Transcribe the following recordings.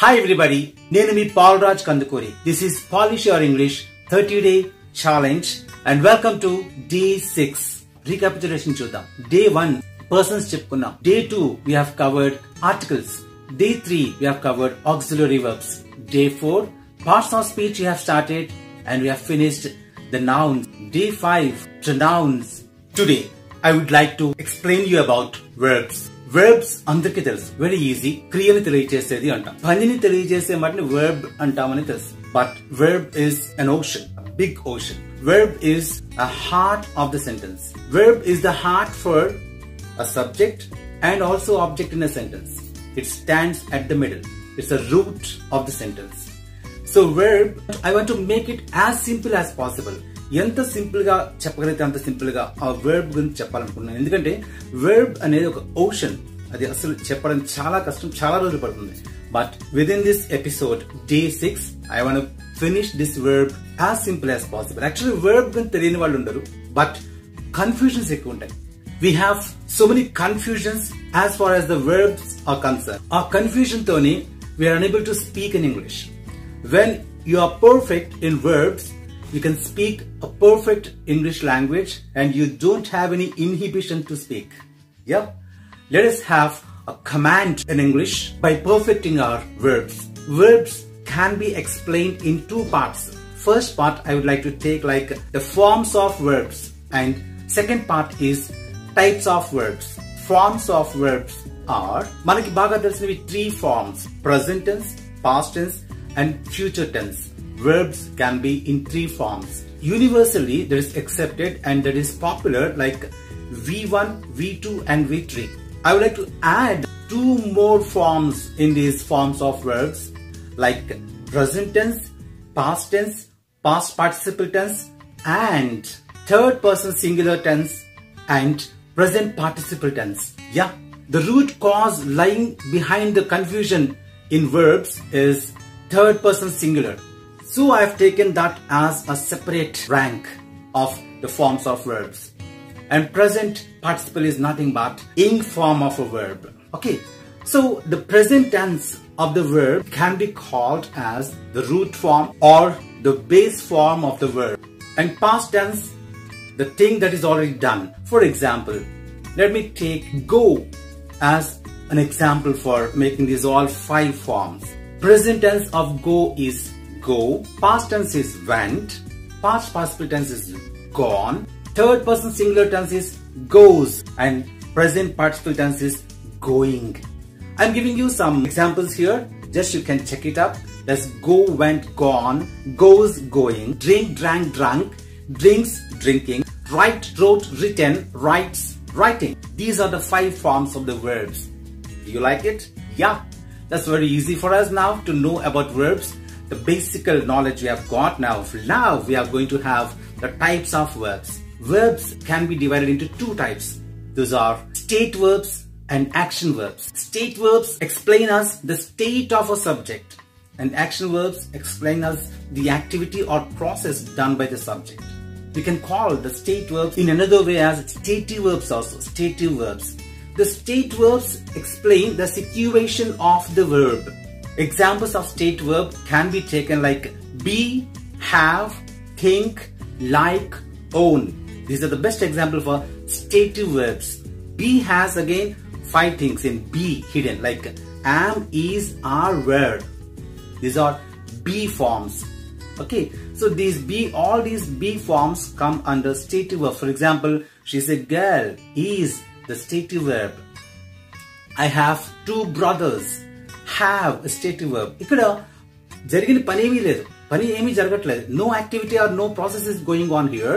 Hi everybody, నేను మీ Paulraj Kandukuri. This is Polish Your English 30-day challenge and welcome to day 6. Recapitulation చూద్దాం. Day 1 persons చెప్పుకున్నాం. Day 2 we have covered articles. Day 3 we have covered auxiliary verbs. Day 4 parts of speech we have started and we have finished the nouns. Day 5 pronouns. Today I would like to explain you about verbs. Verbs అందరికీ తెలుసు, very easy. క్రియని తెలియజేసేది అంటాం, పనిని తెలియజేసే మాటని verb అంటామని తెలుసు. But verb is an ocean, a big ocean. Verb is a heart of the sentence. Verb is the heart for a subject and also object in a sentence. It stands at the middle. It's the root of the sentence. So verb, I want to make it as simple as possible. ఎంత simple గా చెప్పగలిగితే అంత simple గా ఆ verb గురించి చెప్పాలనుకున్నాను. ఎందుకంటే verb అనేది ఒక ఓషన్, అది అసలు చెప్పడం చాలా కష్టం, చాలా రోజులు పడుతుంది. But with in this episode day 6 I want finish this verb as simple as possible. Actually verb గురించి తెలియని వాళ్ళు ఉండరు, బట్ కన్ఫ్యూజన్స్ ఎక్కువ ఉంటాయి. We have so many confusions as far as the verbs are concerned. ఆ confusion తోని we are unable to speak in English. When you are perfect in verbs, you can speak a perfect English language and you don't have any inhibition to speak. Yep. Let us have a command in English by perfecting our verbs. Verbs can be explained in two parts. First part I would like to take like the forms of verbs, and second part is types of verbs. Forms of verbs are manaki baga telisinivi three forms: present tense, past tense and future tense. Verbs can be in three forms. Universally that is accepted and that is popular like V1, V2 and V3. I would like to add two more forms in these forms of verbs like present tense, past tense, past participle tense and third person singular tense and present participle tense. Yeah, the root cause lying behind the confusion in verbs is third person singular. So I have taken that as a separate rank of the forms of verbs. And present participle is nothing but ing form of a verb. Okay, so the present tense of the verb can be called as the root form or the base form of the verb. And past tense, the thing that is already done. For example, let me take go as an example for making these all five forms. Present tense of go is go, past tense is went, past participle tense is gone, third person singular tense is goes and present participle tense is going. I'm giving you some examples here, just you can check it up. That's go, went, gone, goes, going, drink, drank, drunk, drinks, drinking, write, wrote, written, writes, writing. These are the five forms of the verbs. Do you like it? Yeah, that's very easy for us now to know about verbs. The basic knowledge we have got now. Now we are going to have the types of verbs. Verbs can be divided into two types. Those are state verbs and action verbs. State verbs explain us the state of a subject, and action verbs explain us the activity or process done by the subject. We can call the state verbs in another way as stative verbs also. Stative verbs. The state verbs explain the situation of the verb. Examples of state verb can be taken like be, have, think, like, own. These are the best example for stative verbs. Be has again five things in be hidden like am, is, are, were. These are be forms. Okay, so all these be forms come under stative verb. For example, she's a girl, is the stative verb. I have two brothers. Have a stative verb. ఇక్కడ జరిగిన పని ఏమీ లేదు, పని ఏమీ జరగట్లేదు. No activity or no process is going on here.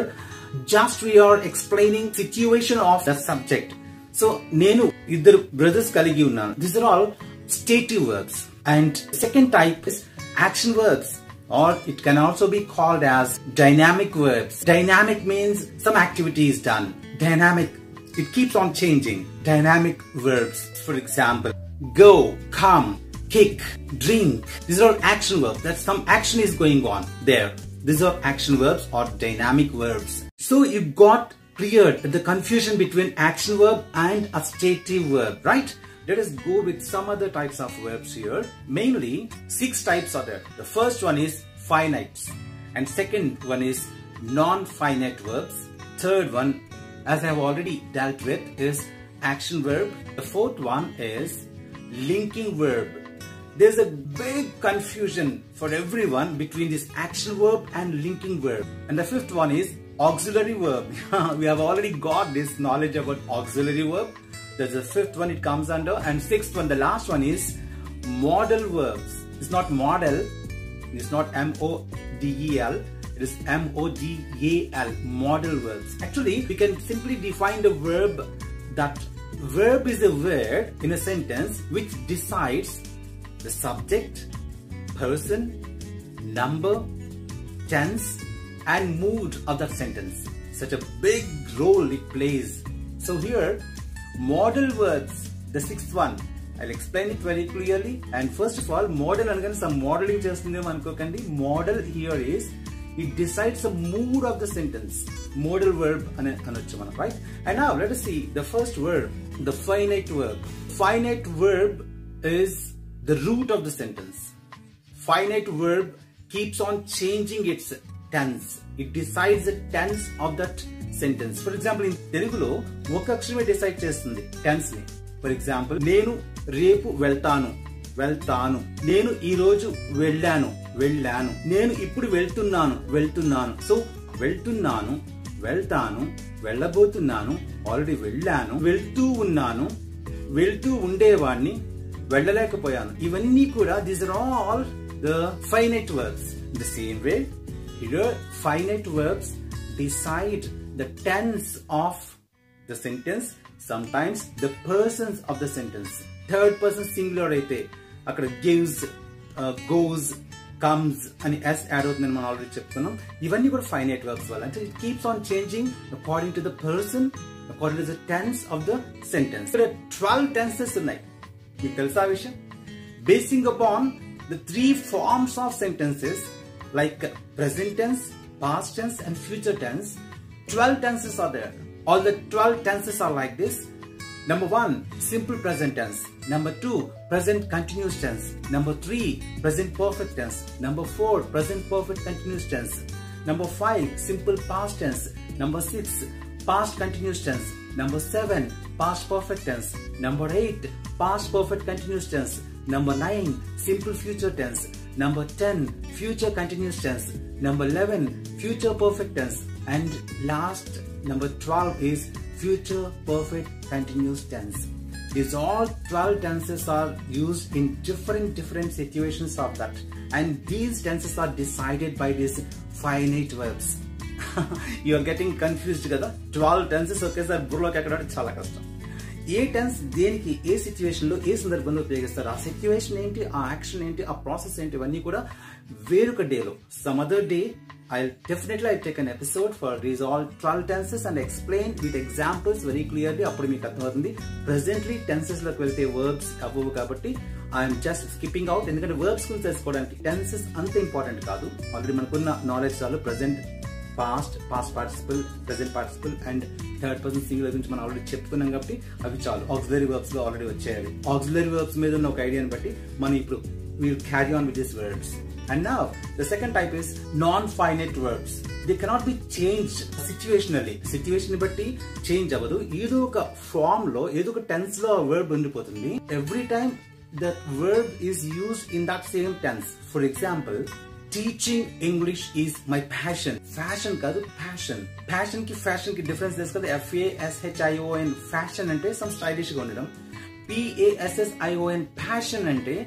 Just we are explaining situation of the subject. So నేను ఇద్దరు బ్రదర్స్ కలిగి ఉన్నాను. These are all stative verbs. And second type is action verbs, or it can also be called as dynamic verbs. Dynamic means some activity is done. Dynamic, it keeps on changing. Dynamic verbs. For example, go, come, kick, drink. These are all action verbs. That some action is going on there. These are action verbs or dynamic verbs. So you got cleared the confusion between action verb and a stative verb, right? Let us go with some other types of verbs here. Mainly 6 types are there. The first one is finites, and second one is non-finite verbs. Third one, as I have already dealt with, is action verb. The fourth one is linking verb. There's a big confusion for everyone between this action verb and linking verb. And the fifth one is auxiliary verb. We have already got this knowledge about auxiliary verb. There's the fifth one it comes under, and sixth one, the last one, is modal verbs. It's not model, it's not M-O-D-E-L, it is M-O-D-A-L, modal verbs. Actually, we can simply define the verb that verb is a word in a sentence which decides the subject, person, number, tense and mood of that sentence. Such a big role it plays. So here, modal verbs, the sixth one, I'll explain it very clearly. And first of all, modal anagani some modeling chestundem anukokandi. Modal here is, it decides the mood of the sentence. Modal verb anochu manam, right? And now let us see the first verb, the finite verb. Finite verb is the root of the sentence. Finite verb keeps on changing its tense. It decides the tense of that sentence. For example, in Telugulo oka aksharame decide chestundi tense ni. For example, nenu repu veltanu, veltanu. Nenu ee roju vellanu, vellanu. Nenu ippudu veltunnanu, veltunnanu. So veltunnanu, veltanu, vellabotunnanu, already vellanu, veltu unnanu, veltu undevaanni, వెళ్ళలేకపోయాను. ఇవన్నీ కూడా, these are all the finite verbs. In the same way, here finite verbs decide the tense of the sentence, sometimes the persons of the sentence. Third person singular అయితే అక్కడ gives, goes, comes అని s add అవుతుందని మనం already చెప్పుకున్నాం. ఇవన్నీ కూడా finite verbs వల్ల, అంటే it keeps on changing according to the person, according to the tense of the sentence. There are 12 tenses ఉన్నాయి. మీకు తెలుసా విషయం? Basing upon the 3 forms of sentences like present tense, past tense and future tense, 12 tenses are there. All the 12 tenses are like this. Number 1, simple present tense. Number 2, present continuous tense. Number 3, present perfect tense. Number 4, present perfect continuous tense. Number 5, simple past tense. Number 6, past continuous tense. Number 7, past perfect tense. Number 8, past perfect continuous tense. Number 9, simple future tense. Number 10, future continuous tense. Number 11, future perfect tense. And last, number 12 is future perfect continuous tense. These all 12 tenses are used in different situations of that. And these tenses are decided by these finite verbs. You are getting confused kada. 12 tenses ఒకేసారి బుర్రలోకి ఎక్కడం చాలా కష్టం. ఏ tense దేనికి, ఏ situation లో, ఏ సందర్భంలో ఉపయోగిస్తారు, ఆ situation ఏంటి, ఆ యాక్షన్ ఏంటి, ఆ ప్రాసెస్ ఏంటి, ఇవన్నీ కూడా వేరొక డేలో, some other day, I'll take an episode for these all 12 tenses and explain with examples very clearly. అప్పుడు మీకు అర్థమవుతుంది. Presently tenses లోకి వెళ్తే verbs అవ్వవు కాబట్టి I'm just skipping out, ఎందుకంటే verbs గురించి తెలుసుకోవడానికి tenses అంత ఇంపార్టెంట్ కాదు. ఆల్రెడీ మనకున్న నాలెడ్జ్ చాలు. Present, past, past participle, present participle and third person singular గురించి మనం ఆల్రెడీ చెప్పుకున్నాం కాబట్టి అవి చాలు. Auxiliary verbs లో ఆల్రెడీ వచ్చాయి. Auxiliary verbs మీద ఉన్న ఒక ఐడియాని బట్టి మనం ఇప్పుడు we'll carry on with these verbs. And now the second type is non-finite verbs. They cannot be changed situationally. Situation బట్టి చేంజ్ అవ్వదు. ఏదో ఒక ఫామ్ లో, ఏదో ఒక టెన్స్ లో verb ఉండిపోతుంది. Every time that verb is used in that same tense. For example, teaching English is my passion. Fashion కాదు, passion. Passion కి fashion కి డిఫరెన్స్ తెలుసు కదా. FASHION, fashion అంటే some stylish గా ఉండడం. PASSION, passion అంటే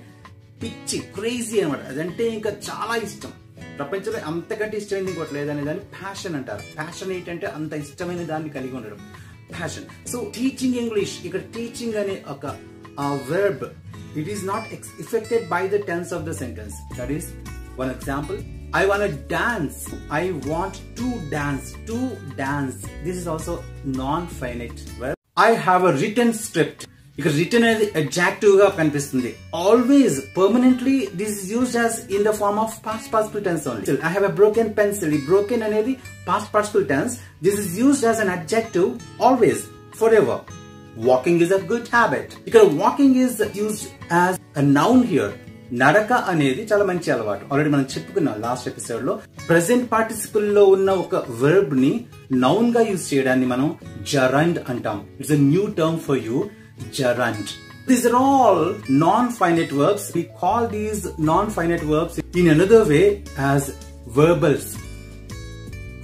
పిచ్చి, క్రేజీ అనమాట. అదంటే ఇంకా చాలా ఇష్టం. ప్రపంచంలో అంతకంటే ఇష్టమైనది ఇంకోటి లేదనే దాన్ని ప్యాషన్ అంటారు. ప్యాషనేట్ అంటే అంత ఇష్టమైన దాన్ని కలిగి ఉండడం, ప్యాషన్. సో టీచింగ్ ఇంగ్లీష్, ఇక్కడ టీచింగ్ అనే ఒక verb, it is not affected by the tense of the sentence. That is one example. I want to dance. I want to dance. To dance. This is also non-finite verb. I have a written script. ఇక్కడ return అనేది adjective గా కనిపిస్తుంది. Always, permanently, this is used as in the form of past participle tense only. I have a broken pencil. ఈ broken అనేది past participle tense. This is used as an adjective always, forever. Walking is a good habit. Because walking is used as a noun here. నడక అనేది చాలా మంచి అలవాటు. Already మనం చెప్పుకున్నాం last episode లో. ప్రెసెంట్ పార్టిసిపుల్ లో ఉన్న ఒక వర్బ్ ని నౌన్ గా యూజ్ చేయడాన్ని మనం gerund అంటాం. It's a new term for you, gerund. These are all non-finite verbs. We call these non-finite verbs in another way as verbals.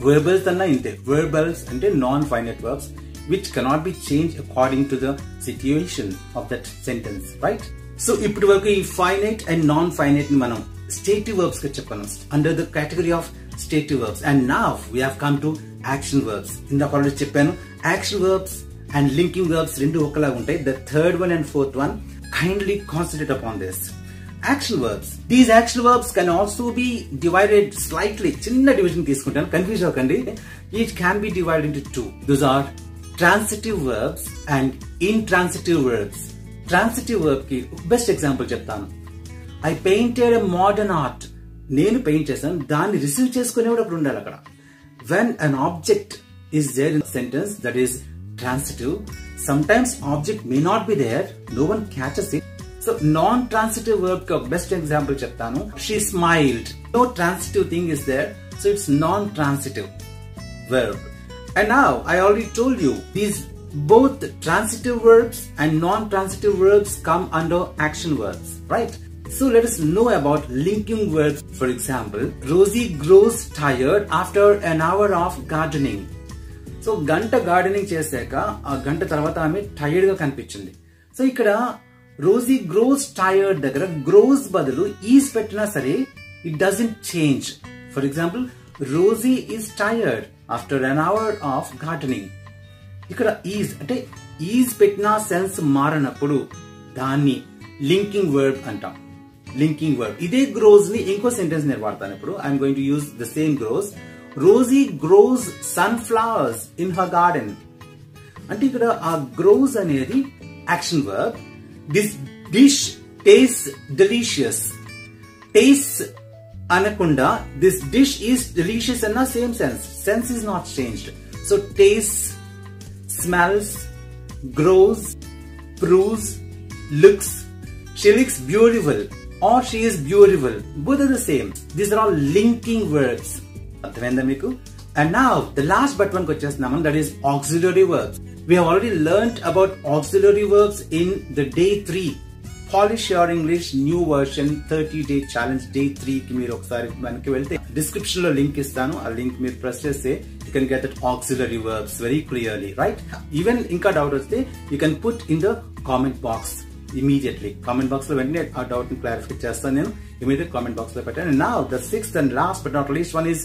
Verbals anna inte. Verbals ante non-finite verbs which cannot be changed according to the situation of that sentence, right? So ippudi varaku ee finite and non-finite ni manam stative verbs ga cheppanu under the category of stative verbs, and now we have come to action verbs. Indaka already cheppanu action verbs and linking verbs rendu okalaga untayi. The third one and fourth one, kindly concentrate upon this. Action verbs. These action verbs can also be divided slightly. Chinna division teeskuntanu, confuse avakandi. Each can be divided into two. Those are transitive verbs and intransitive verbs. Transitive verb ki best example చెప్తాను. I painted a modern art. నేను paint చేశాను, దాన్ని receive చేసుకునేవాడు అక్కడ ఉండాలి అక్కడ. When an object is there in a sentence that is transitive, sometimes object may not be there, no one catches it. So non-transitive verb ka best example చెప్తాను. She smiled. No transitive thing is there, so it's non-transitive verb. And now I already told you these both transitive verbs and non-transitive verbs come under action verbs, right? So let us know about linking verbs. For example, Rosie grows tired after an hour of gardening. So ganta gardening chesaka aa ganta tarvata ame tired ga kanipichindi. So ikkada Rosie grows tired దగ్గర grows బదులు is పెట్టినా సరే it doesn't change. For example, Rosie is tired after an hour of gardening. ఇక్కడ is అంటే is పెట్టినా sense మారనప్పుడు దాన్ని linking verb అంటాం. Linking verb. ఇదే గ్రోస్ ని ఇంకో సెంటెన్స్ నేను వాడతాను ఇప్పుడు. I'm going to use the same grows. Rosie grows sunflowers in her garden. అంటే ఇక్కడ ఆ గ్రోస్ అనేది action verb. This dish taste delicious. Taste అనకుండా దిస్ డిష్ ఈస్ డెలిషియస్ అన్న same sense. Sense is not changed. So taste, smells, grows, proves, looks. She looks beautiful or she is beautiful. Both are the same. These are all linking verbs. And now the last but one kochestunam, that is auxiliary verbs. We have already learnt about auxiliary verbs in the day 3. Polish your English new version 30-day challenge day 3 ki meer okkasari manaki velte description lo link istanu. Aa link meer press cheste you can get that auxiliary verbs very clearly, right? Even inka doubt vaste you can put in the comment box immediately. Comment box lo ventane aa doubt ni clarify chestanu nenu immediate comment box lo pettanu. And now the sixth and last but not least one is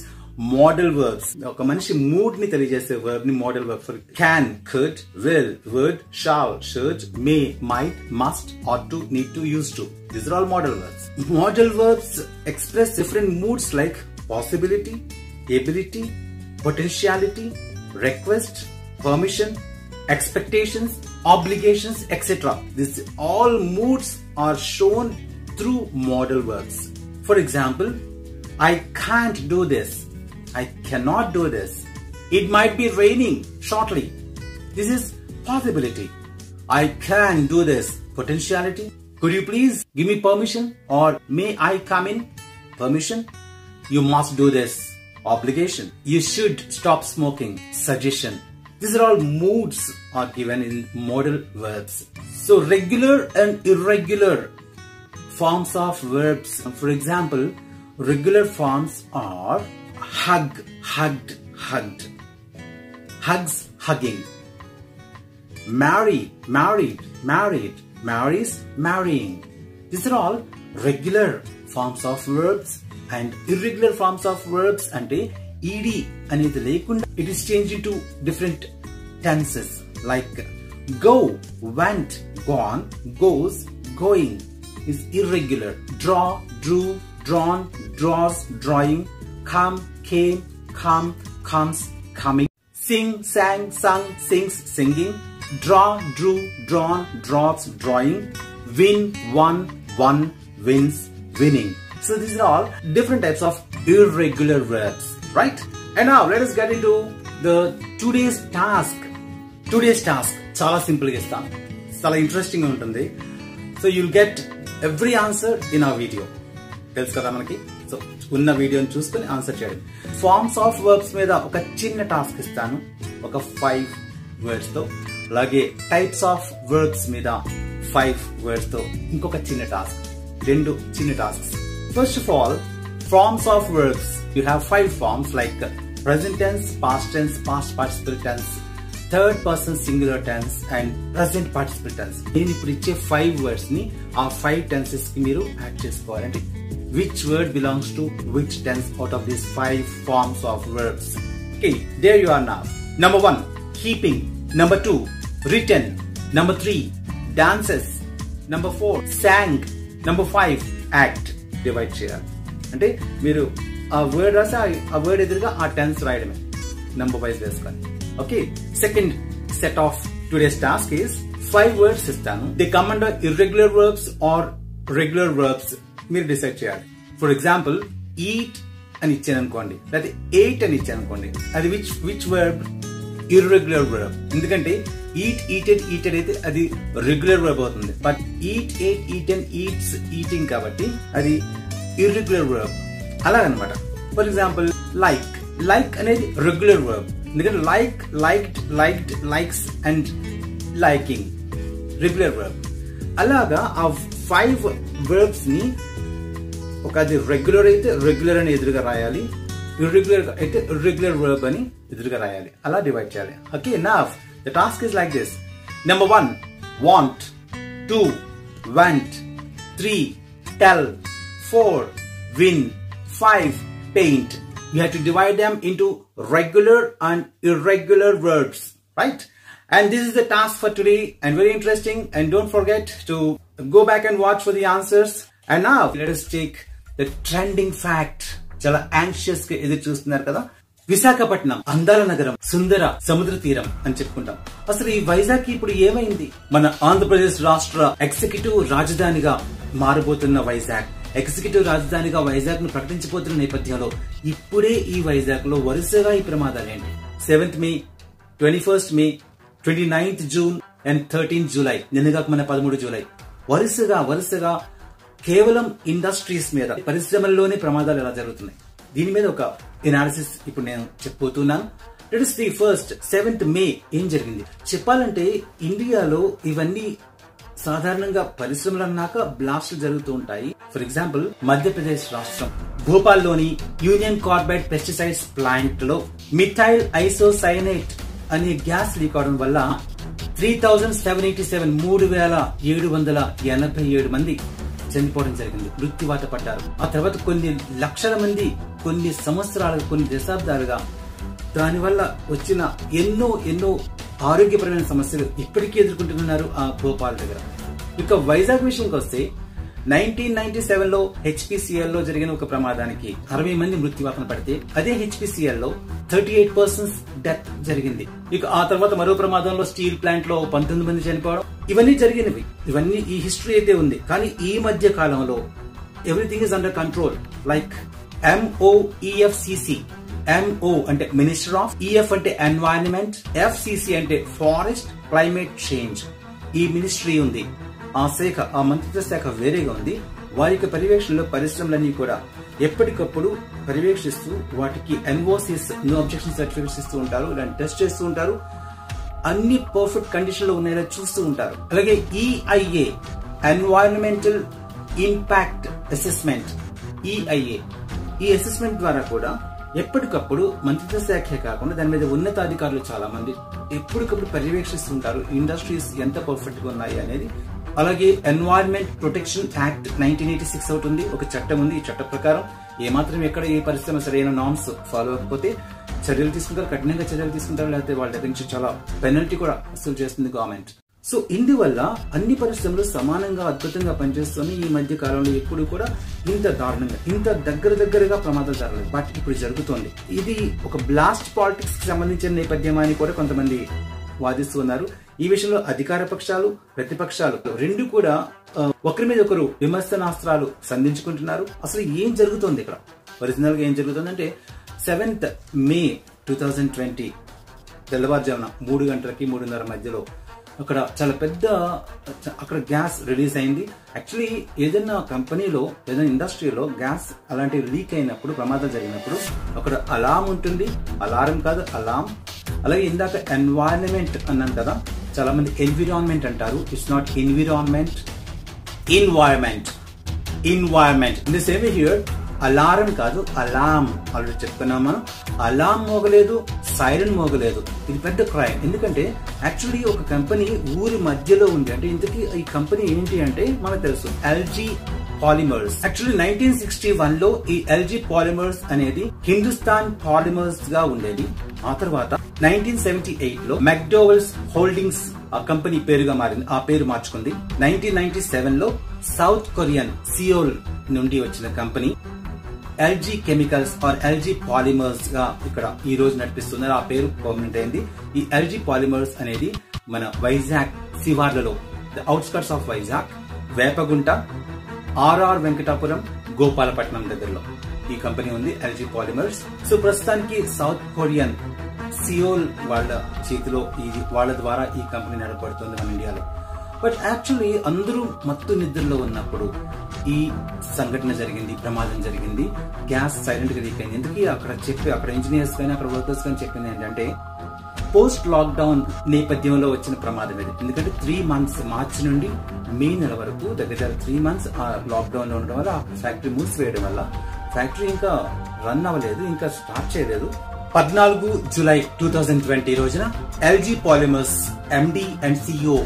modal verbs. ఒక మనిషి mood ని తెలియజేసే verb ని model verb. For can, could, will, would, shall, should, may, might, must, ought to, need to, used to. These are all modal verbs. Modal verbs express different moods like possibility, ability, potentiality, request, permission, expectations, obligations, etc. These all moods are shown through modal verbs. For example, I can't do this. I cannot do this. It might be raining shortly. This is possibility. I can do this. Potentiality. Could you please give me permission? Or may I come in? Permission. You must do this. Obligation. You should stop smoking. Suggestion. These are all moods are given in modal verbs. So regular and irregular forms of verbs. For example, regular forms are hug, hugged, hugged. Hugs, hugging. Marry, married, married. Marries, marrying. These are all regular forms of verbs, and irregular forms of verbs ante ed anedi lekunda it is changed into different tenses like go, went, gone, goes, going is irregular. Draw, drew, drawn, draws, drawing. Come, came, come, comes, coming. Sing, sang, sung, sings, singing. Draw, drew, drawn, draws, drawing. Win, won, won, wins, winning. So these are all different types of irregular verbs, right? And now let us get into the today's task. Today's task. చాలా simple గా ఇస్తాను, చాలా interesting గా ఉంటుంది. So you'll get every answer in ఆ video. తెలుసు కదా మనకి. సో ఉన్న వీడియోని చూసుకుని ఆన్సర్ చేయండి. ఫార్మ్స్ ఆఫ్ వర్బ్స్ మీద ఒక చిన్న టాస్క్ ఇస్తాను, ఒక 5 words తో. అలాగే టైప్స్ ఆఫ్ వర్బ్స్ మీద 5 words తో ఇంకొక చిన్న టాస్క్, 2 చిన్న tasks. First of all, forms of verbs. You have 5 forms like present tense, past tense, past participle tense, third person singular tense and present participle tense. నేను ఇప్పుడు ఇచ్చే 5 words ని ఆ 5 tenses కి మీరు యాడ్ చేసుకోవాలంటే which word belongs to which tense out of these 5 forms of verbs. Okay, there you are now. Number 1, keeping. Number 2, written. Number 3, dances. Number 4, sang. Number 5, act. Divide చేయాలి. అంటే మీరు ఆ word రాసి ఆ word ఎదురుగా ఆ tense రాయడమే, number wise వేసుకొని. Okay, second set of today's task is 5 words ఇస్తాను. They come under irregular verbs or regular verbs. మీరు డిసైడ్ చేయాలి. ఫర్ ఎగ్జాంపుల్, ఈట్ అని ఇచ్చాను అనుకోండి, లేకపోతే ఎయిట్ అని ఇచ్చాను అనుకోండి, అది విచ్ వర్బ్? Irregular verb. ఎందుకంటే ఈట్, ఈటెడ్, ఈటెడ్ అయితే అది రెగ్యులర్ వర్బ్ అవుతుంది. But eat, ate, eaten, eats, eating కాబట్టి అది ఇర్రెగ్యులర్ వర్బ్. అలాగనమాట. ఫర్ ఎగ్జాంపుల్, లైక్ అనేది రెగ్యులర్ వర్బ్. ఎందుకంటే like, liked, liked, likes and liking regular verb. అలాగా ఆ 5 verbs ని ఒక అది రెగ్యులర్ అయితే రెగ్యులర్ అని ఎదురుగా రాయాలి, ఇర్రెగ్యులర్ అయితే ఇర్రెగ్యులర్ వర్బ్ అని ఎదురుగా రాయాలి. అలా డివైడ్ చేయాలి. Okay, now the task is like this. Number 1, want. 2, went. 3, tell. 4, win. 5, paint. You have to divide them into regular and irregular verbs, right? And this is the task for today, and very interesting. And don't forget to go back and watch for the answers. And now let us take the trending fact. Chala anxious గా ఎదురు చూస్తున్నారు కదా. విశాఖపట్నం అందాల నగరం, సుందర సముద్ర తీరం అని చెప్పుకుంటాం. అసలు ఈ వైజాగ్ ఇప్పుడు ఏమైంది? మన ఆంధ్రప్రదేశ్ రాష్ట్ర ఎగ్జిక్యూటివ్ రాజధానిగా మారబోతున్న వైజాగ్, ఎగ్జిక్యూటివ్ రాజధానిగా వైజాగ్ ను ప్రకటించబోతున్న నేపథ్యంలో ఇప్పుడే ఈ వైజాగ్ లో వరుసగా ఈ ప్రమాదాలేంటి? 7th May, 21st May, 29th June and 13th July. నిన్నగాక మన 13 జూలై. వరుసగా కేవలం ఇండస్ట్రీస్ మీద, పరిశ్రమల్లోనే ప్రమాదాలు ఎలా జరుగుతున్నాయి, దీని మీద ఒక ఎనాలిసిస్ ఇప్పుడు నేను చెప్పబోతున్నాను. Let us see first 7th May ఏం జరిగింది. చెప్పాలంటే ఇండియాలో ఇవన్నీ సాధారణంగా పరిశ్రమలు అన్నాక బ్లాస్టులు జరుగుతూ ఉంటాయి. ఫర్ ఎగ్జాంపుల్, మధ్యప్రదేశ్ రాష్ట్రం భోపాల్లోని యూనియన్ కార్బైడ్ పెస్టిసైడ్స్ ప్లాంట్ లో మిథైల్ ఐసోసైనేట్ అనే గ్యాస్ లీక్ అవడం వల్ల 3787 మంది చనిపోవడం జరిగింది, మృత్యువాత పడ్డారు. ఆ తర్వాత కొన్ని లక్షల మంది కొన్ని సంవత్సరాలుగా, కొన్ని దశాబ్దాలుగా దానివల్ల వచ్చిన ఎన్నో ఆరోగ్యపరమైన సమస్యలు ఇప్పటికీ ఎదుర్కొంటున్నారు ఆ భోపాల్ దగ్గర. ఇక వైజాగ్ విషయంకి వస్తే 1997 లో HPCL లో జరిగిన ఒక ప్రమాదానికి 60 మంది మృత్యువాతన పడితే, అదే HPCL లో 38 persons డెత్ జరిగింది. ఇక ఆ తర్వాత మరో ప్రమాదంలో స్టీల్ ప్లాంట్ లో 19 మంది చనిపోవడం, ఇవన్నీ జరిగినవి. ఇవన్నీ ఈ హిస్టరీ అయితే ఉంది. కానీ ఈ మధ్య కాలంలో everything is under control. Like MOEFCC. MO అంటే మినిస్టర్ ఆఫ్, EF అంటే ఎన్వైరన్మెంట్, FCC అంటే ఫారెస్ట్ క్లైమేట్ చేంజ్. ఈ మినిస్ట్రీ ఉంది, ఆ శాఖ, ఆ మంత్రిత్వ శాఖ వేరేగా ఉంది. వారి పర్యవేక్షణలో పరిశ్రమలన్నీ కూడా ఎప్పటికప్పుడు పర్యవేక్షిస్తూ వాటికి NOCs, నో అబ్జెక్షన్ సర్టిఫికెట్స్ ఇస్తూ ఉంటారు, దాన్ని టెస్ట్ చేస్తూ ఉంటారు, అన్ని పర్ఫెక్ట్ కండిషన్ లో ఉన్నాయో చూస్తూ ఉంటారు. అలాగే EIA, environmental impact assessment, EIA, ఈ అసెస్మెంట్ ద్వారా కూడా ఎప్పటికప్పుడు మంత్రిత్వ శాఖే కాకుండా దాని మీద ఉన్నతాధికారులు చాలా మంది ఎప్పటికప్పుడు పర్యవేక్షిస్తుంటారు ఇండస్ట్రీస్ ఎంత పర్ఫెక్ట్ గా ఉన్నాయి అనేది. అలాగే ఎన్వైరన్మెంట్ ప్రొటెక్షన్ యాక్ట్ 1986 అవుతుంది, ఒక చట్టం ఉంది. ఈ చట్ట ప్రకారం ఏమాత్రం ఎక్కడ ఏ పరిశ్రమ సరైన నార్మ్స్ ఫాలో అవ్వకపోతే చర్యలు తీసుకుంటారు, కఠినంగా చర్యలు తీసుకుంటారు, లేకపోతే వాళ్ళ దగ్గర నుంచి చాలా పెనల్టీ కూడా వసూలు చేస్తుంది గవర్నమెంట్. సో ఇందువల్ల అన్ని పరిశ్రమలు సమానంగా అద్భుతంగా పనిచేస్తూనే ఈ మధ్య కాలంలో ఎప్పుడు కూడా ఇంత దారుణంగా, ఇంత దగ్గరగా ప్రమాదాలు జరగలేదు. బట్ ఇప్పుడు జరుగుతోంది. ఇది ఒక బ్లాస్ట్ పాలిటిక్స్ కి సంబంధించిన నేపథ్యం అని కూడా కొంతమంది వాదిస్తూ ఉన్నారు. ఈ విషయంలో అధికార పక్షాలు, ప్రతిపక్షాలు రెండు కూడా ఒకరి మీద ఒకరు విమర్శనాస్త్రాలు సంధించుకుంటున్నారు. అసలు ఏం జరుగుతోంది ఇక్కడ? ఒరిజినల్ గా ఏం జరుగుతుందంటే 7th May 2020 తెల్లవారుజామున 3 గంటలకి 3:30 మధ్యలో అక్కడ చాలా పెద్ద అక్కడ గ్యాస్ రిలీజ్ అయింది. యాక్చువల్లీ ఏదైనా కంపెనీలో ఏదైనా ఇండస్ట్రీలో గ్యాస్ అలాంటి లీక్ అయినప్పుడు ప్రమాదం జరిగినప్పుడు అక్కడ అలారం ఉంటుంది. అలారం కాదు, అలారం. అలాగే ఇందాక ఎన్వైరన్మెంట్ అన్నాను కదా, చాలా మంది ఎన్విరాన్మెంట్ అంటారు. It's not environment, environment. In the same here alarm కాదు, అలాం. ఆల్రెడీ చెప్తున్నాం మనం. అలాం మోగలేదు, సైరన్ మోగలేదు. ఇది పెద్ద క్రైమ్. ఎందుకంటే యాక్చువల్లీ ఒక కంపెనీ ఊరి మధ్యలో ఉంది. అంటే ఇంతకీ ఈ కంపెనీ ఏంటి అంటే మనకు తెలుసు, ఎల్జీ పాలిమర్స్. యాక్చువల్లీ 1961 లో ఈ ఎల్జీ పాలిమర్స్ అనేది హిందుస్థాన్ పాలిమర్స్ గా ఉండేది. ఆ తర్వాత 1978 లో మెక్డోవెల్స్ హోల్డింగ్స్ ఆ కంపెనీ పేరుగా మారింది. ఆ పేరు మార్చుకుంది. 1997 లో సౌత్ కొరియన్ సియోల్ నుండి వచ్చిన company LG chemicals or LG polymers గా ఇక్కడ ఈ రోజు నడిపిస్తున్నారు. ఆ పేరు పర్మనెంట్ అయింది. ఈ ఎల్జీ పాలిమర్స్ అనేది మన వైజాగ్ శివార్లలో, the outskirts of Vizag, Vepagunta, RR Venkatapuram, Gopalapatnam దగ్గరలో ఈ కంపెనీ ఉంది, ఎల్జీ పాలిమర్స్. సో ప్రస్తుతానికి సౌత్ కొరియన్ సియోల్ వాళ్ళ చేతిలో వాళ్ళ ద్వారా ఈ కంపెనీ నడపడుతుంది మన ఇండియాలో. బట్ యాక్చువల్లీ అందరూ మత్తు నిద్రలో ఉన్నప్పుడు ఈ సంఘటన జరిగింది, ప్రమాదం జరిగింది. గ్యాస్ సైలెంట్ గా లీక్ అయింది. ఎందుకు అక్కడ ఇంజనీర్స్ కానీ అక్కడ వర్కర్స్ కానీ చెప్పింది ఏంటంటే పోస్ట్ లాక్డౌన్ నేపథ్యంలో వచ్చిన ప్రమాదం ఇది. ఎందుకంటే 3 months మార్చి నుండి మే నెల వరకు దగ్గర 3 months ఆ లాక్డౌన్ లో ఉండడం వల్ల, ఫ్యాక్టరీ మూసివేయడం వల్ల ఫ్యాక్టరీ ఇంకా రన్ అవ్వలేదు, ఇంకా స్టార్ట్ చేయలేదు. 14 జూలై 2020 రోజున LG Polymers MD and CEO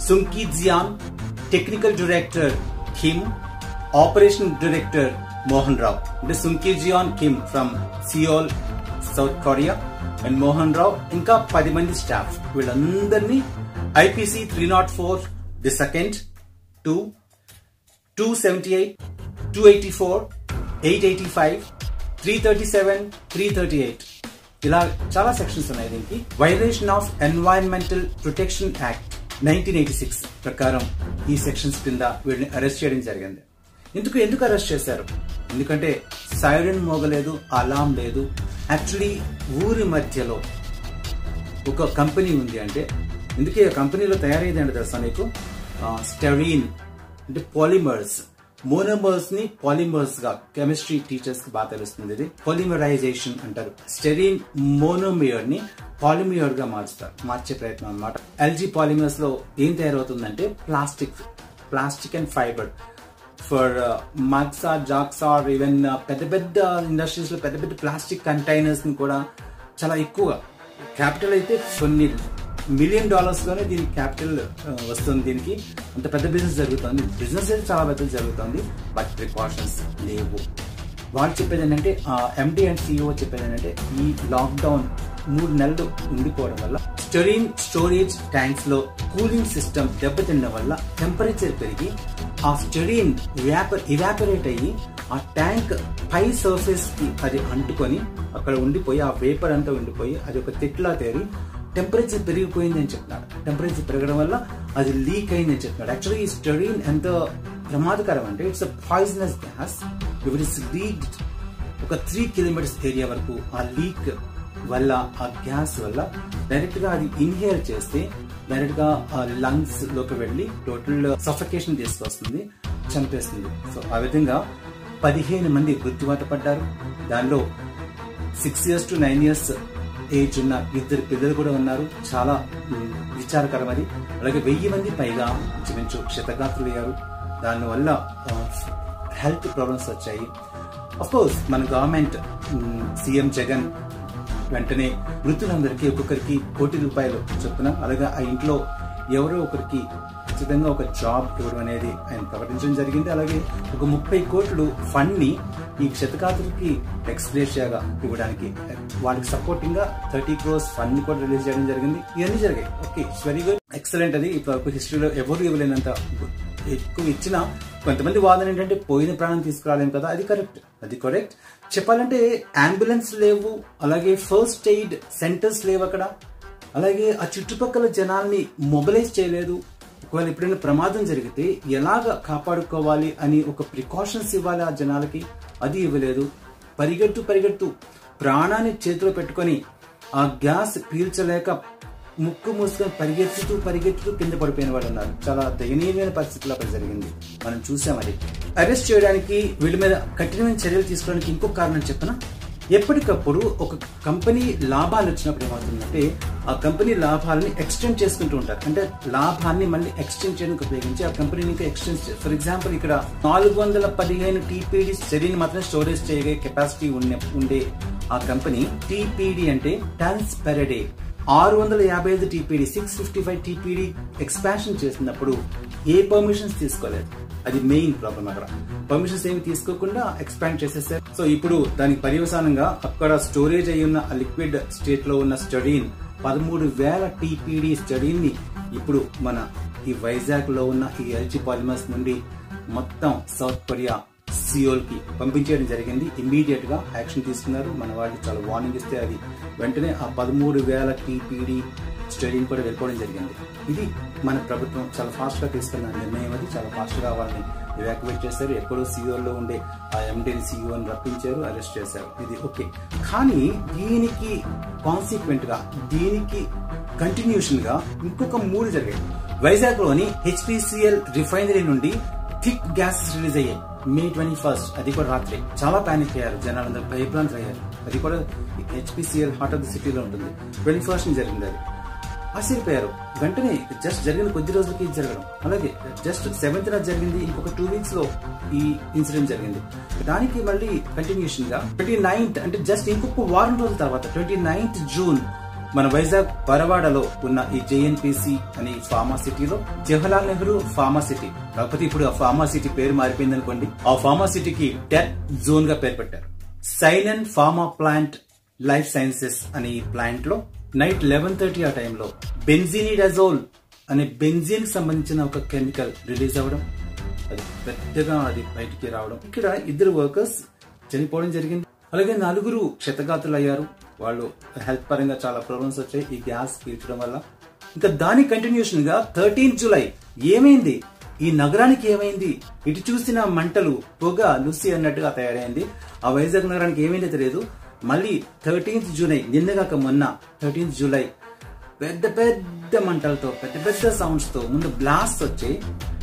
Sunki Jeon, technical director Kim, operation director Mohan Rao. అంటే Sunki Jeon Kim from Seoul South Korea and Mohan Rao ఇంకా 10 మంది స్టాఫ్. వీళ్ళందరినీ ఐపీసీ 304 ది సెకండ్ 2, 278, 284, 885, 337, 338 ఇలా చాలా సెక్షన్స్ ఉన్నాయి. దీనికి violation of environmental protection act 1986 ప్రకారం ఈ సెక్షన్స్ కింద వీళ్ళని అరెస్ట్ చేయడం జరిగింది. ఎందుకు అరెస్ట్ చేశారు? ఎందుకంటే సైరన్ మోగలేదు, అలాం లేదు. యాక్చువల్లీ ఊరి మధ్యలో ఒక కంపెనీ ఉంది. అంటే ఎందుకే ఆ కంపెనీలో తయారయ్యేది అంటే తెలుసా నీకు? స్టెరీన్ అంటే పాలిమర్స్, మోనోమర్స్ ని పాలిమర్స్ గా, కెమిస్ట్రీ టీచర్స్ కి బాగా తెలుస్తుంది. ఇది పాలిమరైజేషన్ అంటారు. స్టెరీన్ మోనోమియర్ ని పాలిమర్ గా మార్చే ప్రయత్నం అన్నమాట. ఎల్జీ పాలిమర్స్ లో ఏం తయారవుతుందంటే ప్లాస్టిక్ అండ్ ఫైబర్ ఫర్ మగ్సా, జాక్సా, ఈవెన్ పెద్ద ఇండస్ట్రీస్ లో పెద్ద ప్లాస్టిక్ కంటైనర్స్ ని కూడా చాలా ఎక్కువగా, క్యాపిటల్ అయితే కొన్ని $1 million లోనే దీనికి క్యాపిటల్ వస్తుంది. దీనికి అంత పెద్ద బిజినెస్ జరుగుతుంది. బిజినెస్ అయితే చాలా పెద్దది జరుగుతుంది, బట్ ప్రికాషన్స్ లేవు. వాళ్ళు చెప్పేది ఏంటంటే, ఎండి అండ్ సిఇఓ చెప్పేది ఏంటంటే, ఈ లాక్డౌన్ 3 నెలలు ఉండిపోవడం వల్ల స్టెరీన్ స్టోరేజ్ ట్యాంక్స్ లో కూలింగ్ సిస్టమ్ దెబ్బతినడం వల్ల టెంపరేచర్ పెరిగి ఆ స్టెరీన్ ఇవాపరేట్ అయ్యి ఆ ట్యాంక్ పై సర్ఫేస్ కి అది అంటుకొని అక్కడ ఉండిపోయి, ఆ వేపర్ అంతా ఉండిపోయి అది ఒక తిట్లా తేరి టెంపరేచర్ పెరిగిపోయింది అని చెప్తున్నాడు. టెంపరేచర్ పెరగడం వల్ల అది లీక్ అయింది అని చెప్తున్నాడు. యాక్చువల్లీ ఈ స్టెరీన్ ఎంత ప్రమాదకరం అంటే, it's a poisonous gas. It is leaked ఒక 3 kilometers ఏరియా వరకు. ఆ లీక్ వల్ల, ఆ గ్యాస్ వల్ల డైరెక్ట్ గా అది ఇన్హేల్ చేస్తే డైరెక్ట్ గా లంగ్స్ లోకి వెళ్లి టోటల్ సఫకేషన్ తీసుకొస్తుంది, చంపేస్తుంది. సో ఆ విధంగా 15 మంది మృత్యువాత పడ్డారు. దానిలో 6 years to 9 years ఏజ్ ఉన్న 2 పిల్లలు కూడా ఉన్నారు. చాలా విచారకరం అది. అలాగే 1000 మంది పైగా ఇంచుమించు క్షతగాత్రులయ్యారు. దానివల్ల హెల్త్ ప్రాబ్లమ్స్ వచ్చాయి. అఫ్ కోర్స్ మన గవర్నమెంట్, సీఎం జగన్ వెంటనే మృతులందరికీ ఒక్కొక్కరికి ₹1 కోటి చొప్పున, అలాగే ఆ ఇంట్లో ఎవరో ఒకరికి ఖచ్చితంగా ఒక జాబ్ ఇవ్వడం అనేది ఆయన ప్రకటించడం జరిగింది. అలాగే ఒక 30 కోట్లు ఫండ్ ని ఈ క్షతగాత్రులకి ఎక్స్గ్రేషియాగా ఇవ్వడానికి, వాళ్ళకి సపోర్టింగ్ గా 30 crores ఫండ్ ని కూడా రిలీజ్ చేయడం జరిగింది. ఇవన్నీ జరిగాయి. Okay, it's very good, excellent. అది ఇప్పుడు హిస్టరీలో ఎవరు ఇవ్వలేనంత ఎక్కువ ఇచ్చిన. కొంతమంది వాదన ఏంటంటే పోయిన ప్రాణం తీసుకురాలేము కదా. అది కరెక్ట్. చెప్పాలంటే అంబులెన్స్ లేవు, అలాగే ఫస్ట్ ఎయిడ్ సెంటర్స్ లేవు అక్కడ, అలాగే ఆ చుట్టుపక్కల జనాల్ని మొబిలైజ్ చేయలేదు. ఒకవేళ ఎప్పుడైనా ప్రమాదం జరిగితే ఎలాగ కాపాడుకోవాలి అని ఒక ప్రికాషన్స్ ఇవ్వాలి ఆ జనాలకి, అది ఇవ్వలేదు. పరిగెడుతూ ప్రాణాన్ని చేతిలో పెట్టుకొని ఆ గ్యాస్ పీల్చలేక ముక్కు మూసుకొని పరిగెత్తుతూ కింద పడిపోయిన వాళ్ళు ఉన్నారు. చాలా దయనీయమైన పరిస్థితుల్లో అక్కడ జరిగింది, మనం చూసాం. అది అరెస్ట్ చేయడానికి వీళ్ళ మీద కఠినమైన చర్యలు తీసుకోవడానికి ఇంకొక కారణం చెప్పనా, ఎప్పటికప్పుడు ఒక కంపెనీ లాభాలు వచ్చినప్పుడు ఏమవుతుందంటే ఆ కంపెనీ లాభాలని ఎక్స్టెండ్ చేసుకుంటూ ఉంటారు. అంటే లాభాన్ని మళ్ళీ ఎక్స్టెండ్ చేయడానికి ఉపయోగించి ఆ కంపెనీని ఇంకా ఎక్స్టెండ్ చేస్తారు. ఫర్ ఎగ్జాంపుల్ ఇక్కడ 415 TPD స్టెరీని మాత్రం స్టోరేజ్ చేయగలిగే కెపాసిటీ ఉండే ఆ కంపెనీ TPD అంటే turns per day 655 TPD 655 TPD expansion చేసినప్పుడు ఏ పర్మిషన్స్ తీసుకోలేదు. అది మెయిన్ ప్రాబ్లం. అక్కడ పర్మిషన్స్ ఏమి తీసుకోకుండా ఎక్స్పాండ్ చేసేసారు. సో ఇప్పుడు దానికి పర్యవసానంగా అక్కడ స్టోరేజ్ అయి ఉన్న లిక్విడ్ స్టేట్ లో ఉన్న స్టడీన్ 13,000 TPD స్టడీని ఇప్పుడు మన ఈ వైజాగ్ లో ఉన్న ఈ ఎల్జీ పాలిమర్స్ నుండి మొత్తం సౌత్ కొరియా సియోల్ కి పంపించేయడం జరిగింది. ఇమ్మీడియట్ గా యాక్షన్ తీసుకున్నారు. మన వాళ్ళు చాలా వార్నింగ్ ఇస్తే అది వెంటనే ఆ 13,000 TPD స్టడీని కూడా వెళ్ళిపోవడం జరిగింది. ఇది మన ప్రభుత్వం చాలా ఫాస్ట్ గా తీసుకున్న నిర్ణయం. అది చాలా ఫాస్ట్ గా వాళ్ళని ఎవాక్యువేట్ చేశారు. ఎక్కడో సియోలో ఉండే ఆ ఎండీని సియోని రప్పించారు, అరెస్ట్ చేశారు. ఇది ఓకే. కానీ దీనికి కాన్సిక్వెంట్ గా దీనికి కంటిన్యూషన్ గా ఇంకొక 3 జరిగాయి. వైజాగ్ లోని HPCL రిఫైనరీ నుండి థిక్ గ్యాస్ రిలీజ్ అయ్యాయి May 21st. అది కూడా రాత్రి. చాలా పానిక్ అయ్యారు జనాలందరూ, భయభ్రాంతులు అయ్యారు. అది కూడా HPCL హార్ట్ ఆఫ్ ద సిటీలో ఉంటుంది. 21st జరిగింది. అది ఆశ్చర్యపోయారు. వెంటనే జస్ట్ జరిగిన కొద్ది రోజులకి ఇది జరగడం. అలాగే జస్ట్ 7th జరిగింది. ఇంకొక 2 weeks లో ఈ ఇన్సిడెంట్ జరిగింది. దానికి మళ్ళీ కంటిన్యూషన్ గా 29th అంటే జస్ట్ ఇంకొక వారం రోజుల తర్వాత 29th June మన వైజాగ్ పరవాడలో ఉన్న ఈ JNPC అనే ఫార్మా సిటీలో జవహర్లాల్ నెహ్రూ ఫార్మా సిటీ, కాకపోతే ఇప్పుడు ఆ ఫార్మా సిటీ పేరు మారిపోయింది అనుకోండి. ఆ ఫార్మా సిటీకి డెత్ జోన్ గా పేరు పెట్టారు. సైనన్ ఫార్మా ప్లాంట్ లైఫ్ సైన్సెస్ అనే ఈ ప్లాంట్ లో నైట్ 11:30 ఆ టైంలో బెంజినిడజోల్ అనే బెంజిన్ కి సంబంధించిన ఒక కెమికల్ రిలీజ్ అవ్వడం, అది పెద్దగా అది బయటికి రావడం, ఇక్కడ 2 వర్కర్స్ చనిపోవడం జరిగింది. అలాగే 4 క్షతగాతులయ్యారు. వాళ్ళు హెల్త్ పరంగా చాలా ప్రాబ్లమ్స్ వచ్చాయి ఈ గ్యాస్ పీల్చడం వల్ల. ఇంకా దాని కంటిన్యూషన్ గా 13th July ఏమైంది, ఈ నగరానికి ఏమైంది, ఇటు చూసిన మంటలు పొగ లుసి అన్నట్టుగా తయారైంది. ఆ వైజాగ్ నగరానికి ఏమైందో తెలియదు. మళ్ళీ 13th July నిన్నగాక మొన్న 13th July పెద్ద పెద్ద మంటలతో పెద్ద సౌండ్స్ తో ముందు బ్లాస్ట్ వచ్చాయి.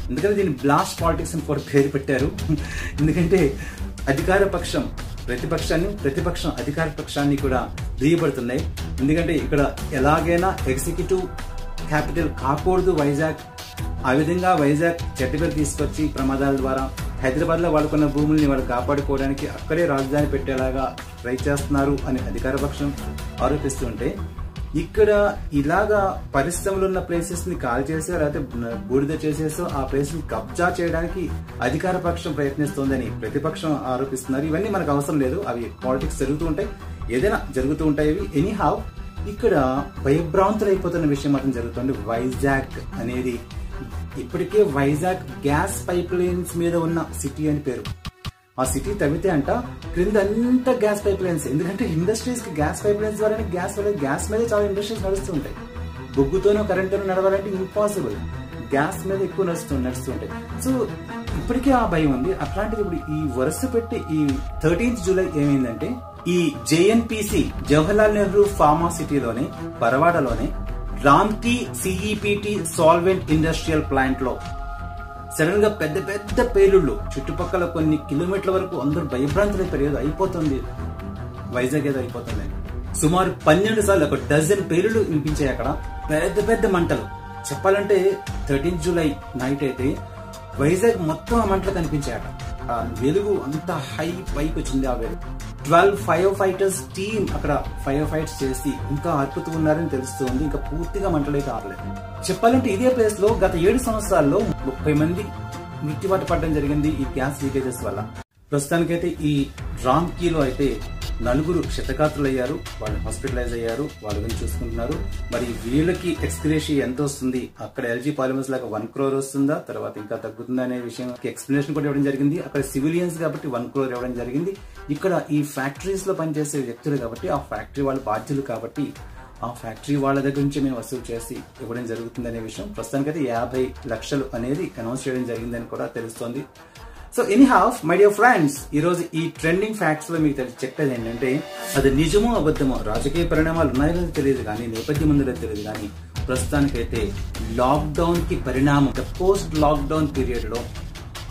ఎందుకంటే దీన్ని బ్లాస్ట్ పాలిటిక్స్ అని కూడా పేరు పెట్టారు. ఎందుకంటే అధికార పక్షం ప్రతిపక్షం అధికార పక్షాన్ని కూడా దిగబడుతున్నాయి. ఎందుకంటే ఇక్కడ ఎలాగైనా ఎగ్జిక్యూటివ్ క్యాపిటల్ కాకూడదు వైజాగ్. ఆ విధంగా వైజాగ్ చెట్టుగా తీసుకొచ్చి ప్రమాదాల ద్వారా హైదరాబాద్ లో వాడుకున్న భూముల్ని వాళ్ళు కాపాడుకోవడానికి అక్కడే రాజధాని పెట్టేలాగా ట్రై చేస్తున్నారు అని అధికార పక్షం ఆరోపిస్తుంటే, ఇక్కడ ఇలాగా పరిశ్రమలు ఉన్న ప్లేసెస్ ని కాల్ చేసో లేకపోతే బూడిద చేసేసో ఆ ప్లేస్ ని కబ్జా చేయడానికి అధికార పక్షం ప్రయత్నిస్తోందని ప్రతిపక్షం ఆరోపిస్తున్నారు. ఇవన్నీ మనకు అవసరం లేదు, అవి పాలిటిక్స్ జరుగుతూ ఉంటాయి, ఏదైనా జరుగుతూ ఉంటాయి. ఎనీహావ్ ఇక్కడ భయభ్రాంతులు అయిపోతున్న విషయం మాత్రం జరుగుతుంది. వైజాగ్ అనేది ఇప్పటికే వైజాగ్ గ్యాస్ పైప్ లైన్స్ మీద ఉన్న సిటీ అని పేరు. ఆ సిటీ తవ్వితే అంట క్రింద అంతా గ్యాస్ పైప్ లైన్స్. ఎందుకంటే ఇండస్ట్రీస్ కి గ్యాస్ పైప్ లైన్స్ ద్వారానే గ్యాస్ మీద చాలా ఇండస్ట్రీస్ నడుస్తూ ఉంటాయి. బొగ్గుతోనో కరెంట్తోనో నడవాలంటే ఇంపాసిబుల్. గ్యాస్ మీద ఎక్కువ నడుస్తుంటాయి. సో ఇప్పటికే ఆ భయం ఉంది. అట్లాంటిది ఇప్పుడు ఈ వరుస పెట్టి ఈ 13th July ఏమైందంటే ఈ JNPC జవహర్లాల్ నెహ్రూ ఫార్మా సిటీలోనే పరవాడలోనే Ramky CEPT solvent industrial plant లో సడన్ గా పెద్ద పెద్ద పేలుళ్ళు, చుట్టుపక్కల కొన్ని కిలోమీటర్ల వరకు అందరూ భయభ్రాంతులైపోయారు. అయిపోతుంది వైజాగ్ ఏదో అయిపోతుంది. సుమారు 12 సార్లు ఒక డజన్ పేలుళ్ళు వినిపించాయి. అక్కడ పెద్ద పెద్ద మంటలు. చెప్పాలంటే 13th July నైట్ అయితే వైజాగ్ మొత్తం ఆ మంటలు కనిపించాయట. ఆ వెలుగు అంత హై పైకి వచ్చింది. ఆ వెలుగు 12 ఫైర్ ఫైటర్స్ టీం అక్కడ ఫైర్ ఫైట్స్ చేసి ఇంకా అర్పుతూ ఉన్నారని తెలుస్తుంది. ఇంకా పూర్తిగా మంటలు అయితే ఆరలేదు. చెప్పాలంటే ఇదే ప్లేస్ లో గత 7 సంవత్సరాల్లో 30 మంది మృత్యువాత పడడం జరిగింది ఈ గ్యాస్ లీకేజెస్ వల్ల. ప్రస్తుతానికైతే ఈ రామ్కీలో అయితే 4 క్షతగాత్రులయ్యారు. వాళ్ళు హాస్పిటలైజ్ అయ్యారు. వాళ్ళ గురించి చూసుకుంటున్నారు. మరి వీళ్ళకి ఎక్స్గ్రేషియా ఎంత వస్తుంది, అక్కడ ఎల్జీ పాలిమర్స్ లాగా 1 crore వస్తుందా, తర్వాత ఇంకా తగ్గుతుందా అనే విషయం ఎక్స్ప్లెనేషన్ కూడా ఇవ్వడం జరిగింది. అక్కడ సివిలియన్స్ కాబట్టి 1 crore ఇవ్వడం జరిగింది. ఇక్కడ ఈ ఫ్యాక్టరీస్ లో పనిచేసే వ్యక్తులు కాబట్టి ఆ ఫ్యాక్టరీ వాళ్ళ బాధ్యులు కాబట్టి ఆ ఫ్యాక్టరీ వాళ్ళ దగ్గర నుంచి మేము వసూలు చేసి ఇవ్వడం జరుగుతుంది అనే విషయం ప్రస్తుతానికైతే 50 లక్షలు అనేది అనౌన్స్ చేయడం జరిగిందని కూడా తెలుస్తోంది. So anyhow my dear friends, ఈ రోజు ఈ ట్రెండింగ్ ఫ్యాక్ట్స్ లో మీకు చెప్పేది ఏంటంటే అది నిజమో అబద్ధమో, రాజకీయ పరిణామాలు ఉన్నాయో తెలియదు కానీ, నేపథ్యం ఉందో తెలియదు కానీ, ప్రస్తుతానికైతే లాక్డౌన్ కి పరిణామం, పోస్ట్ లాక్డౌన్ పీరియడ్ లో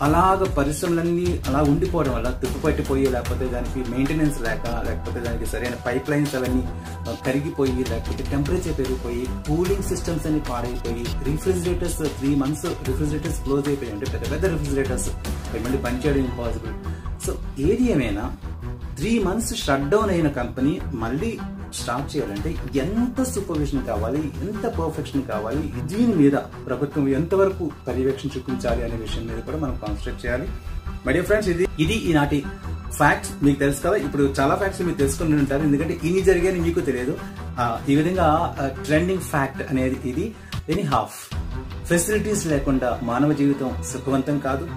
అలాగ పరిశ్రమలన్నీ అలా ఉండిపోవడం వల్ల తుప్పుపట్టిపోయి, లేకపోతే దానికి మెయింటెనెన్స్ లేకపోతే దానికి సరైన పైప్ లైన్స్ అవన్నీ కరిగిపోయి, లేకపోతే టెంపరేచర్ పెరిగిపోయి, కూలింగ్ సిస్టమ్స్ అన్ని పాడైపోయి, రిఫ్రిజిరేటర్స్ 3 months రిఫ్రిజిరేటర్స్ క్లోజ్ అయిపోయి, అంటే పెద్ద పెద్ద రిఫ్రిజిరేటర్స్ మళ్ళీ పనిచేయడం ఇంపాసిబుల్. సో ఏది ఏమైనా 3 months షట్ డౌన్ అయిన కంపెనీ మళ్ళీ స్టార్ట్ చేయాలంటే ఎంత సూపర్విజన్ కావాలి, ఎంత పర్ఫెక్షన్ కావాలి, దీని మీద ప్రభుత్వం ఎంతవరకు పర్యవేక్షణ చూపించాలి అనే విషయం మీద కూడా మనం కాన్సన్ట్రేట్ చేయాలి. మై డియర్ ఫ్రెండ్స్, ఇది ఈనాటి ఫ్యాక్ట్స్. మీకు తెలుసు కదా, ఇప్పుడు చాలా ఫ్యాక్ట్స్ మీరు తెలుసుకుని ఉంటారు, ఎందుకంటే ఇన్ని జరిగాయని మీకు తెలియదు. ఈ విధంగా ట్రెండింగ్ ఫ్యాక్ట్ అనేది ఇది. ఎనీహాఫ్, ఫెసిలిటీస్ లేకుండా మానవ జీవితం సుఖవంతం కాదు.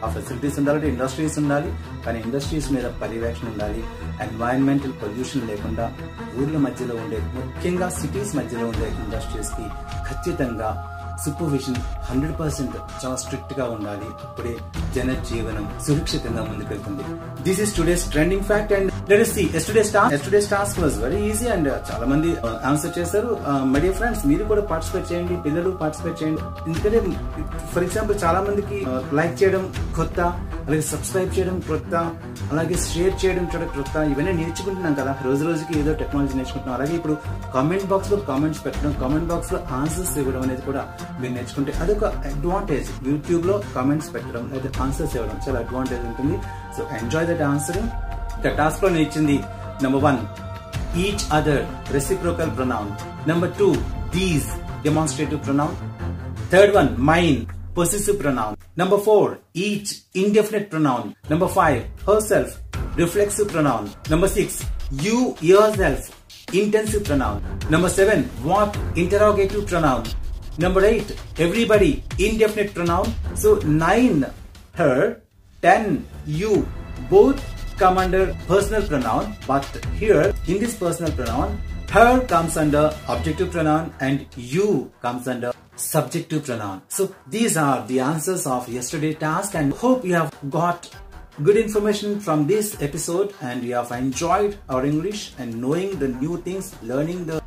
ఆ ఫెసిలిటీస్ ఉండాలంటే ఇండస్ట్రీస్ ఉండాలి, కానీ ఇండస్ట్రీస్ మీద పర్యవేక్షణ ఉండాలి. ఎన్వైరన్మెంటల్ పొల్యూషన్ లేకుండా ఊర్ల మధ్యలో ఉండే, ముఖ్యంగా సిటీస్ మధ్యలో ఉండే ఇండస్ట్రీస్ కి ఖచ్చితంగా సూపర్విజన్ 100% చాలా స్ట్రిక్ట్ గా ఉండాలి. అప్పుడే జన జీవనం సురక్షితంగా ముందుకెళ్తుంది. This is today's trending fact and let us see yesterday's task was very easy and చాలా మంది ఆన్సర్ చేశారు. మై డియర్ ఫ్రెండ్స్, మీరు కూడా పార్టిసిపేట్ చేయండి, పిల్లలు పార్టిసిపేట్ చేయండి. ఎందుకంటే ఫర్ ఎగ్జాంపుల్ చాలా మందికి లైక్ చేయడం కొత్త, అలాగే సబ్స్క్రైబ్ చేయడం కొత్త, అలాగే షేర్ చేయడం కొత్త. ఇవన్నీ నేర్చుకుంటున్నాం కదా, రోజు రోజుకి ఏదో టెక్నాలజీ నేర్చుకుంటున్నాం. అలాగే ఇప్పుడు కామెంట్ బాక్స్ లో కామెంట్స్ పెట్టడం, కామెంట్ బాక్స్ లో ఆన్సర్స్ ఇవ్వడం అనేది కూడా మీరు నేర్చుకుంటే అదొక అడ్వాంటేజ్. యూట్యూబ్ లో కామెంట్స్ పెట్టడం లేదా ఆన్సర్స్ ఇవ్వడం చాలా అడ్వాంటేజ్ ఉంటుంది. So enjoy that answering. ఇక టాస్క్ లో నేను ఇచ్చింది number 1 each other reciprocal pronoun, number 2 these demonstrative pronoun, third one mine possessive pronoun, number 4 each indefinite pronoun, number 5 herself reflexive pronoun, number 6 you yourself intensive pronoun, number 7 what interrogative pronoun, number 8 everybody indefinite pronoun. So 9 her, 10 you, both come under personal pronoun, but here in this personal pronoun her comes under objective pronoun and you comes under subjective pronoun. So these are the answers of yesterday's task, and hope you have got good information from this episode and you have enjoyed our English and knowing the new things, learning the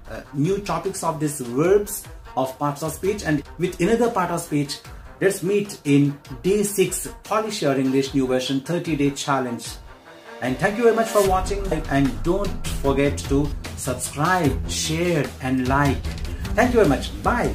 new topics of these verbs of parts of speech. And with another part of speech, let's meet in day 6 Polish Your English new version 30-day challenge. And thank you very much for watching, and don't forget to subscribe, share and like. Thank you very much. Bye.